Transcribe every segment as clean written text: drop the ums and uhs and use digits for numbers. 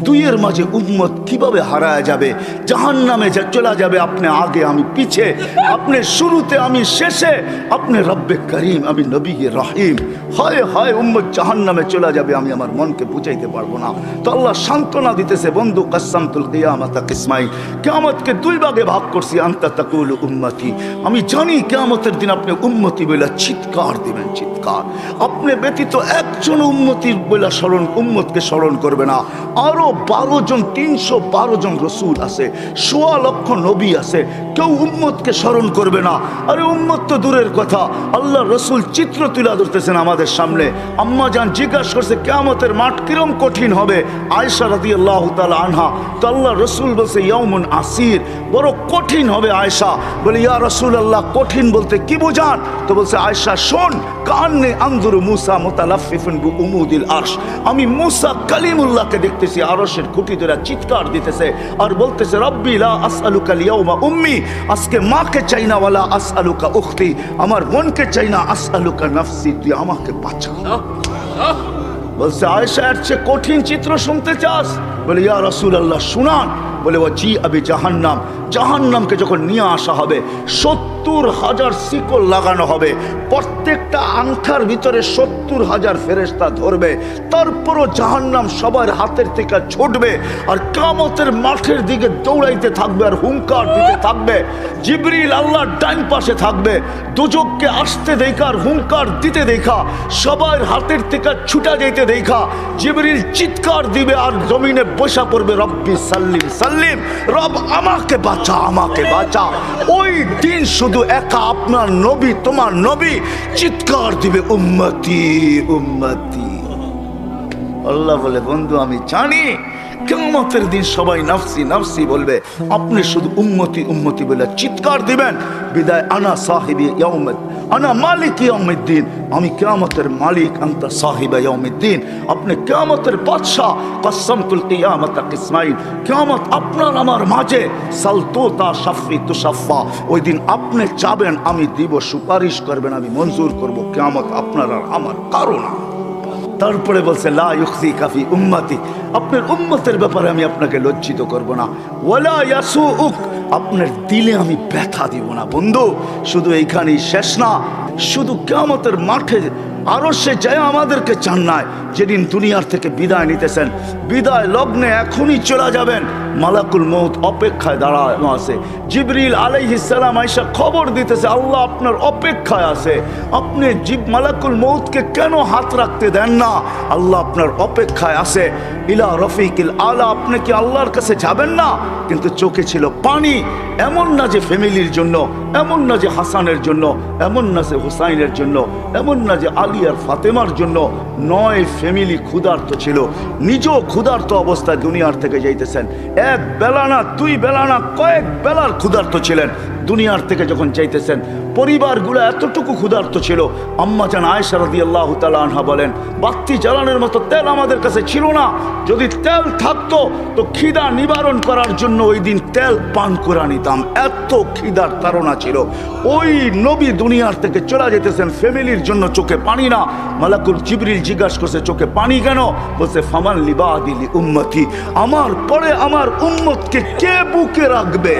দুইয়ের মাঝে উম্মত কিভাবে হারায় যাবে, জাহান্নামে চলে যাবে। আপনি আগে, আমি পিছে, আপনি শুরুতে, আমি শেষে, আপনি রব্বে করিম, আমি নবী রহিম। হয় হয় উম্মত জাহান্নামে চলে যাবে, আমি আমার মনকে বুঝাইতে পারবো না। তো আল্লাহ সান্ত্বনা দিতেছে, বন্ধু কাসসামতুল কিয়ামাতা কিসমাইন, কিয়ামতকে দুই ভাগে ভাগ করছি। আনতা তাকুলু উম্মতি, আমি জানি কিয়ামতের দিন আপনি উম্মতি বলে চিৎকার দিবেন, চিৎকার। আপনি ব্যতীত একজন উম্মতির বলে উম্মতকে স্মরণ করবে না। আরো 12 জন, 312 জন রসুল আছে, 1.25 লক্ষ নবী আছে, কেউ উম্মতকে স্মরণ করবে না। আরে উম্মত তো দূরের কথা, আল্লাহ রসুল চিত্র তুলে ধরতেছেন আমাদের সামনে। আম্মা জান জিজ্ঞাসা করছে কিয়ামতের মাঠ কিরম কঠিন হবে, আয়েশা রাদিয়াল্লাহু তাআলা আনহা। তো আল্লাহ রসুল বলছে ইয়াউমুন আসির, বড় কঠিন হবে। আয়েশা বলে ইয়া রাসূলুল্লাহ, কঠিন বলতে কি বোঝান? তো বলছে আয়েশা শোন, কান্নে আনজুরু মুসা মুতালাফফিফুন বিউমুদিল আরশ, আমি মুসা কালিমুল্লাহকে দেখতেছি আরশের খুঁটি ধরে চিৎকার দিতেছে আর বলতেছে রব্বি লা আসআলুকা আল-ইয়াওমা উম্মি, আজকে মাকে চাই না, ওয়ালা আসআলুকা উখতি, আমার বোনকে চাই না, আসআলুকা নাফসি, তুই আমাকে বাঁচা। বলছে আয়েশা এর চেয়ে কঠিন চিত্র শুনতে চাস? বলে ইয়া রাসূলুল্লাহ শুনান। বলে ও জি আবি জাহান্নাম, জাহান্নামকে যখন নিয়ে আসা হবে 70,000 শিকল লাগানো হবে, প্রত্যেকটা আংটার ভিতরে 70,000 ফেরেশতা ধরবে, তারপরও জাহান্নাম সবার হাতের থেকে ছুটবে আর কিয়ামতের মাঠের দিকে দৌড়াইতে থাকবে আর হুঙ্কার দিতে থাকবে। জিবরিল আল্লাহর ডান পাশে থাকবে, দুজককে আসতে দেখা আর হুঙ্কার দিতে দেখা, সবার হাতের থেকে ছুটা যেতে দেখা জিবরিল চিৎকার দিবে আর জমিনে বসা পড়বে, রব্বি সাল্লিম সাল্লিম, রব আমাকে বাঁচা, আমাকে বাঁচা। ওই দিন শুধু একা আপনার নবী, তোমার নবী চিৎকার দিবে উম্মতি উম্মতি। আল্লাহ বলে বন্ধু আমি জানি কিয়ামতের দিন সবাই নাফসি নাফসি বলবে, আপনি শুধু উম্মতি উম্মতি বলে চিৎকার দিবেন। বিদায় আনা সাহিবি ইয়াউমিদ, আনা মালিক ইয়াউমিদ্দিন, আমি কিয়ামতের মালিক, আনতা সাহিবা ইয়াউমিদ্দিন, আপনি কিয়ামতের বাদশা। কাসসামতুল কিয়ামাতা কিসমাইন, কিয়ামত আপনার আমার মাঝে, সালতুতা শাফি তুশাফা, ওই দিন আপনি চাবেন আমি দিব, সুপারিশ করবেন আমি মঞ্জুর করব। কিয়ামত আপনার আর আমার কারো না। তারপরে বলছে লা ইউখজিকা ফি উম্মতি, আপনার উম্মতের ব্যাপারে আমি আপনাকে লজ্জিত করব না। ওয়ালা ইয়াসুউক, আপনার দিলে আমি ব্যথা দিব না। বন্ধু শুধু এইখানেই শেষ না, শুধু কিয়ামতের মাঠে আরো সে যায় আমাদেরকে চান নাই, যেদিন দুনিয়ার থেকে বিদায় নিতেছেন, বিদায় লগ্নে এখনই চলে যাবেন, মালাকুল মউত অপেক্ষায় দাঁড়ানো আছে। জিবরিল আলাইহিস সালাম আয়েশা খবর দিতেছে আল্লাহ আপনার অপেক্ষায় আছে, আপনি মালাকুল মউতকে কেন হাত রাখতে দেন না? আল্লাহ আপনার অপেক্ষায় আছে। ইলা রফিকিল আলা, আপনি কি আল্লাহর কাছে যাবেন না? কিন্তু চোখে ছিল পানি। এমন না যে ফ্যামিলির জন্য, এমন না যে হাসানের জন্য, এমন না যে হুসাইনের জন্য, এমন না যে আলী আর ফাতেমার জন্য, 9 ফ্যামিলি ক্ষুধার্ত ছিল, নিজেও ক্ষুধার্ত অবস্থায় দুনিয়ার থেকে যাইতেছেন। এক বেলা না, 2 বেলা না, কয়েক বেলার ক্ষুধার্ত ছিলেন। দুনিয়ার থেকে যখন চাইতেছেন, পরিবারগুলো এতটুকু ক্ষুধার্ত ছিল। আম্মা জান আয়েশা রাদিয়াল্লাহু তাআলা আনহা বলেন, বাতি জ্বালানোর মতো তেল আমাদের কাছে ছিল না, যদি তেল থাকতো তো খিদা নিবারণ করার জন্য ওই দিন তেল পান করে নিতাম, এত খিদার তাড়না ছিল। ওই নবী দুনিয়ার থেকে চলে যেতেছেন, ফ্যামিলির জন্য চোখে পানি না। মালাকুল জিবরিল জিজ্ঞাসা করছে চোখে পানি কেন? বলছে ফামান লিবাদিলি উম্মতি, আমার পরে আমার উম্মতকে কে বুকে রাখবে?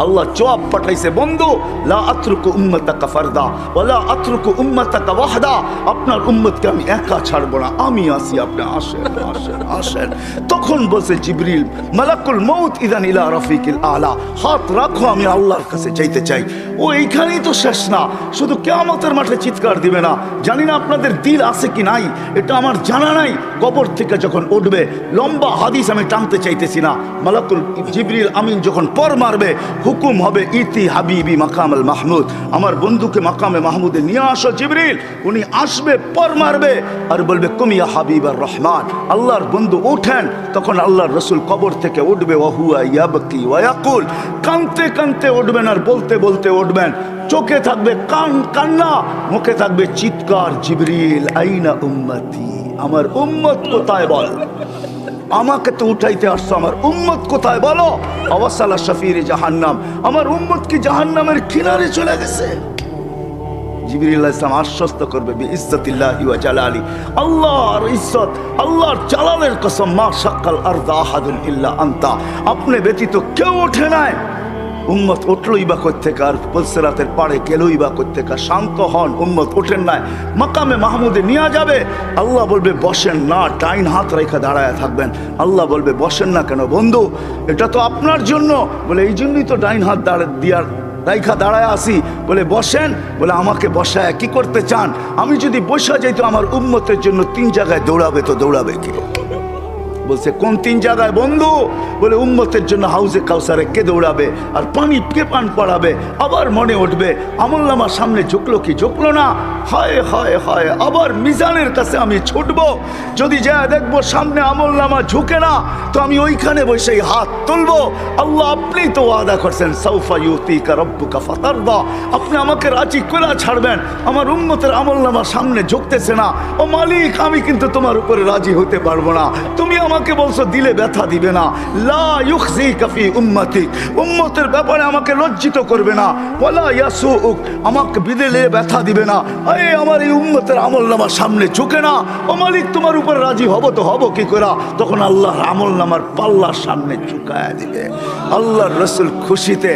আল্লাহ জবাব পাঠাইছে, বন্ধু লা আতরুকু উম্মাতাকা ফারদা ওয়ালা আতরুকু উম্মাতাকা ওয়াহদা, আপনার উম্মতকে আমি একা ছাড়ব না, আমি আছি, আপনি আসেন আসেন আসেন। তখন বলছে জিবরিল মালাকুল মউত ইদান ইলা রাফিকিল আলা, হাত রাখো, আমি আল্লাহর কাছে চাইতে চাই। ও এইখানেই তো শেষ না, শুধু কিয়ামতের মাঠে চিৎকার দিবে না। জানি না আপনাদের দিল আছে কি নাই, এটা আমার জানা নাই। কবর থেকে যখন উঠবে, লম্বা হাদিস আমি টানতে চাইতেছি না, মালাকুল জিবরিল আমিন যখন পর মারবে, হুকুম হবে ইতি হাবিবি মাকামাল মাহমুদ, আমার বন্ধুকে মাকামে মাহমুদে নিয়ে আসো। জিবরিল উনি আসবে, পর মারবে আর বলবে কুমিয়া হাবিবার রহমান, আল্লাহর বন্ধু ওঠেন। তখন আল্লাহর রসুল কবর থেকে উঠবে, ওয়াহুয়া ইয়াবকি ওয়া ইয়াকুল, কানতে কানতে উঠবেন আর বলতে বলতে উঠবেন। চোখে থাকবে কান্না, মুখে থাকবে চিৎকার, জিবরিল আইনা উম্মতি, আমার উম্মত কোথায় বল? আমাকে তো উঠাইতে আসছো, আমার উম্মত কোথায় বলো? আওয়াসালা শাফিরে জাহান্নাম, আমার উম্মত কি জাহান্নামের কিনারে চলে গেছে? জিবরিল আলাইহিস সালাম আশ্বস্ত করবে বিইজ্জাতিল্লাহি ওয়া জালালি, আল্লাহর ইজ্জত, আল্লাহর জালালের কসম, মা শাক্কাল আরদা আহাদুন ইল্লা আনতা, আপনি ব্যতীত কেউ ওঠে নাই। উম্মত উঠলই বা কোত্থেকে, আর পুলসিরাতের পাড়ে গেলই বা কোত্থেকে? শান্ত হন, উম্মত ওঠেন নাই। মাকামে মাহমুদে নিয়ে যাবে, আল্লাহ বলবে বসেন না, ডাইন হাত রেখে দাঁড়ায় থাকবেন। আল্লাহ বলবে বসেন না কেন বন্ধু, এটা তো আপনার জন্য। বলে এই জন্যই তো ডাইন হাত দিয়ার রাইখা দাঁড়ায় আসি। বলে বসেন। বলে আমাকে বসায় কি করতে চান? আমি যদি বসা যাই তো আমার উম্মতের জন্য 3 জায়গায় দৌড়াবে, তো দৌড়াবে কি? বলছে কোন 3 জায়গায় বন্ধু? বলে উম্মতের জন্য হাউজে কাউসারে কে দৌড়াবে, আর পানি কে পান পড়াবে। আবার মনে উঠবে আমলনামার সামনে ঝুঁকলো কি ঝুঁকলো না, হায় হায় হায়, আবার মিজানের কাছে আমি ছুটবো, যদি যা দেখবো সামনে আমলনামা ঝুঁকে না, তো আমি ওইখানে বসে হাত তুলবো। আল্লাহ আপনি তো ওয়াদা করছেন সাউফা ইউতিকা রাব্বুকা ফাতারদা, আপনি আমাকে রাজি করে ছাড়বেন। আমার উম্মতের আমলনামার সামনে ঝুঁকতেছে না, ও মালিক আমি কিন্তু তোমার উপরে রাজি হতে পারবো না। তুমি আমাকে বলছো দিলে ব্যথা দিবে না, লা ইউখজিকা ফি উম্মতিক, উম্মতের ব্যাপারে আমাকে লজ্জিত করবে না, ওয়ালা ইয়াসুউক, আমাকে বিদেলে ব্যথা দিবে না। এই আমার এই উম্মতের আমলনামার সামনে ঝুঁকে না, ও মালিক তোমার উপর রাজি হব তো হব কি করে? তখন আল্লাহর আমলনামার পাল্লার সামনে ঝুঁকায় দিবে। আল্লাহর রাসূল খুশিতে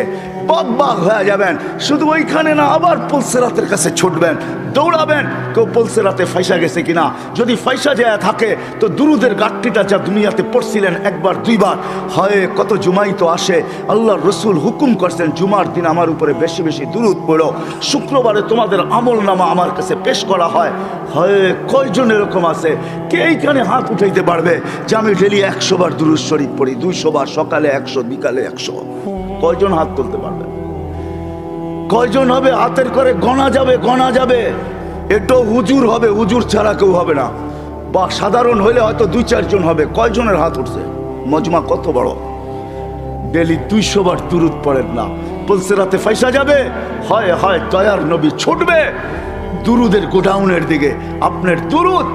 বাগ হয়ে যাবেন। শুধু ওইখানে না, আবার পুলসিরাতের কাছে ছুটবেন, দৌড়াবেন। কেউ পুলসিরাতে ফাইসা গেছে কিনা, যদি ফাইসা যায় থাকে তো দুরুদের গাঁটটিটা যা দুনিয়াতে পড়ছিলেন একবার 2 বার, হয় কত জুমাই তো আসে। আল্লাহর রাসূল হুকুম করছেন জুমার দিন আমার উপরে বেশি বেশি দুরুদ পড়ো, শুক্রবারে তোমাদের আমলনামা আমার কাছে পেশ করা হয়। হয় কয়জন এরকম আছে কে এইখানে হাত উঠাইতে পারবে যে আমি ডেলি 100 বার দুরুদ শরীফ পড়ি, 200 বার, সকালে 100, বিকালে 100? কয়জন হাত তুলতে পারবে? কয়জন হবে? হাতের করে গণা যাবে, গণা যাবে। এটাও হুজুর হবে, হুজুর ছাড়া কেউ হবে না, বা সাধারণ হইলে হয়তো 2-4 জন হবে। কয়জনের হাত উঠছে? মজমা কত বড়, ডেলি 200 বার দুরুদ পড়েন না, পুলসিরাতে ফাইসা যাবে। হয় হয় দয়ার নবী ছুটবে দুরুদের গোডাউনের দিকে। আপনার দুরুদ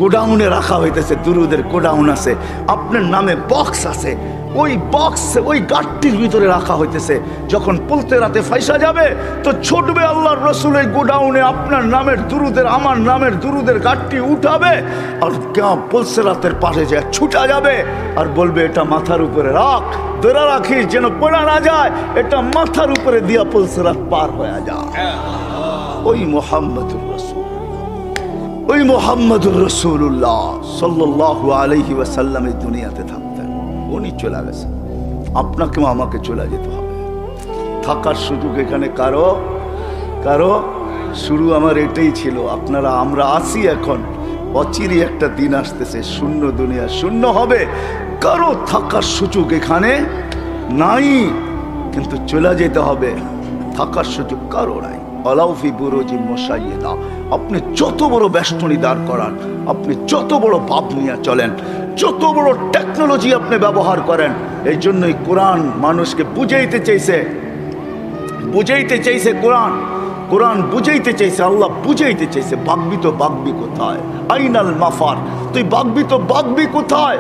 গোডাউনে রাখা হইতেছে, দুরুদের গোডাউন আছে, আপনার নামে বক্স আছে, ওই বক্স ওই গাঁটটির ভিতরে রাখা হইতেছে। যখন পুলসিরাতে ফাইসা যাবে তো ছুটবে আল্লাহর রাসূল এই গোডাউনে, আপনার নামের দুরুদের, আমার নামের দুরুদের গাঁটটি উঠাবে, আর পুলসিরাতের পাশে যায় ছুটা যাবে আর বলবে এটা মাথার উপরে রাখ, ধরে রাখিস যেন পড়া না যায়, এটা মাথার উপরে দিয়া পুলসিরাত পার হয়ে যায়। ওই মুহাম্মদুর রাসূল, ওই মুহাম্মদুর রাসূলুল্লাহ সাল্লাল্লাহু আলাইহি ওয়াসাল্লাম এই দুনিয়াতে থাকতেন, উনি চলে গেছেন। আপনাকেও আমাকে চলে যেতে হবে। থাকার সুযোগ এখানে কারো কারো শুরু আমার এটাই ছিল। আপনারা আমরা আসি এখন, অচিরে একটা দিন আসতেছে শূন্য দুনিয়া শূন্য হবে, কারো থাকার সুযোগ এখানে নাই, কিন্তু চলে যেতে হবে। থাকার সুযোগ কারো নাই। আলাউফি বুরুজি মুশাইয়্যিদা, আপনি যত বড় বেষ্টনী দাঁড় করান, আপনি যত বড় ভাব নিয়ে চলেন, যত বড় টেকনোলজি আপনি ব্যবহার করেন, এই জন্যই কোরআন মানুষকে বুঝাইতে চাইছে কোরআন, কোরআন বুঝাইতে চাইছে, আল্লাহ বুঝাইতে চাইছে বাগবি তো বাগবি কোথায়, আইনাল মাফার, তুই বাগবি তো বাগবি কোথায়?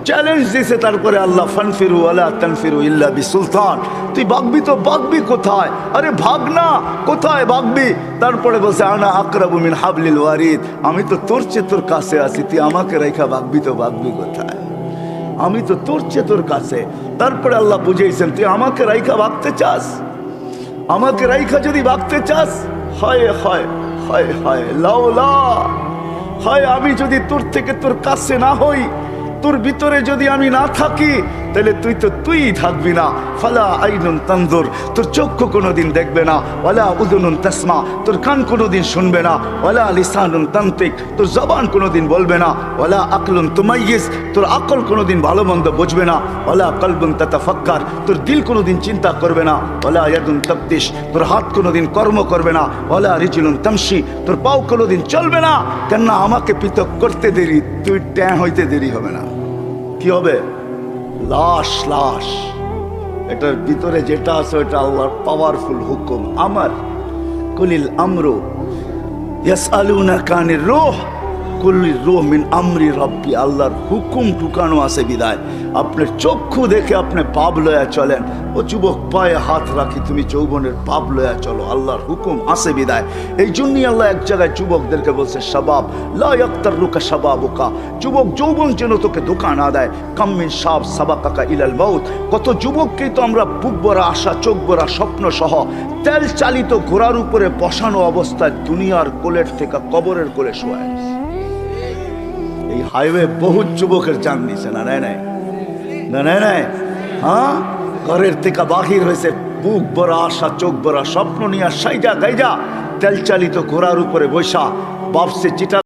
চ্যালেঞ্জ দিছে তারপরে আল্লাহ, ফানফিরু ওয়ালা তানফিরু ইল্লা বিসুলতান, তুই বাগবি তো বাগবি কোথায়? আরে ভাগ না, কোথায় বাগবি? তারপরে বলছে আনা আকরাবু মিন হাবলিল ওয়ারিদ, আমি তো তোর চেয়ে তোর কাছে আছি, তুই আমাকে রেখা বাগবি তো বাগবি কোথায়? আমি তো তোর চেয়ে তোর কাছে। তারপরে আল্লাহ বুঝাইছেন তুই আমাকে রাইখা ভাগতে চাস, আমাকে রাইখা যদি ভাগতে চাস, হয় হয় হয় হয় লাউলা, হয় আমি যদি তোর থেকে তোর কাছে না হই, তোর ভিতরে যদি আমি না থাকি, তাহলে তুই তো তুই থাকবি না। ফালা আইনুন তানজুর, তোর চক্ষু কোনোদিন দেখবে না, ওয়ালা উযুনুন তাসমা, তোর কান কোনোদিন শুনবে না, ওয়ালা লিসানুন তানতিক, তোর জবান কোনোদিন বলবে না, ওয়ালা আকলুন তুমাইয়িজ, তোর আকল কোনোদিন ভালো মন্দ বুঝবে না, ওয়ালা কলবুন তাতাফাক্কার, তোর দিল কোনোদিন চিন্তা করবে না, ওয়ালা ইয়াদুন তাবতিশ, তোর হাত কোনোদিন কর্ম করবে না, ওয়ালা রিজলুন তামশি, তোর পাও কোনোদিন চলবে না। কেন না? আমাকে পৃথক করতে দেরি, তুই ট্যাঁ হইতে দেরি হবে না। কি হবে? লাশ লাশ। এটার ভিতরে যেটা আছে ওটা আল্লাহর পাওয়ারফুল হুকুম। আমার কুলিল আমরু ইয়াসআলুনাকা আনির রূহ, কুল্লি রূহ মিন আমরি রব্বি, আল্লাহর হুকুম ঢুকানো আছে বিদায় আপনার চক্ষু দেখে আপনি পাপ লয়া চলেন। ও যুবক পায়ে হাত রাখি, তুমি যৌবনের পাপ লয়া চলো, আল্লাহর হুকুম আছে বিদায়। এই জন্যই আল্লাহ এক জায়গায় যুবকদেরকে বলছে শাবাব লা ইয়াক্তারুকা শাবাবুকা, যুবক যৌবন যেন তোকে ধোঁকা না দেয়। কাম্মিন শাব সাবাকাকা ইলাল মাউত, কত যুবককেই তো আমরা বুক ভরা আশা চোখ ভরা স্বপ্ন সহ তেল চালিত ঘোড়ার উপরে বসানো অবস্থায় দুনিয়ার কোলের থেকে কবরের কোলে শোয়ায়। এই হাইওয়ে বহু যুবকের জান নিছে না নাই নাই না নাই নাই, হ্যাঁ ঘরের থেকে বাহির হয়েছে বুক ভরা আশা চোখ ভরা স্বপ্ন নিয়ে সাইজা গাইজা তেল চালিত ঘোড়ার উপরে বৈশা বাপসে চিটা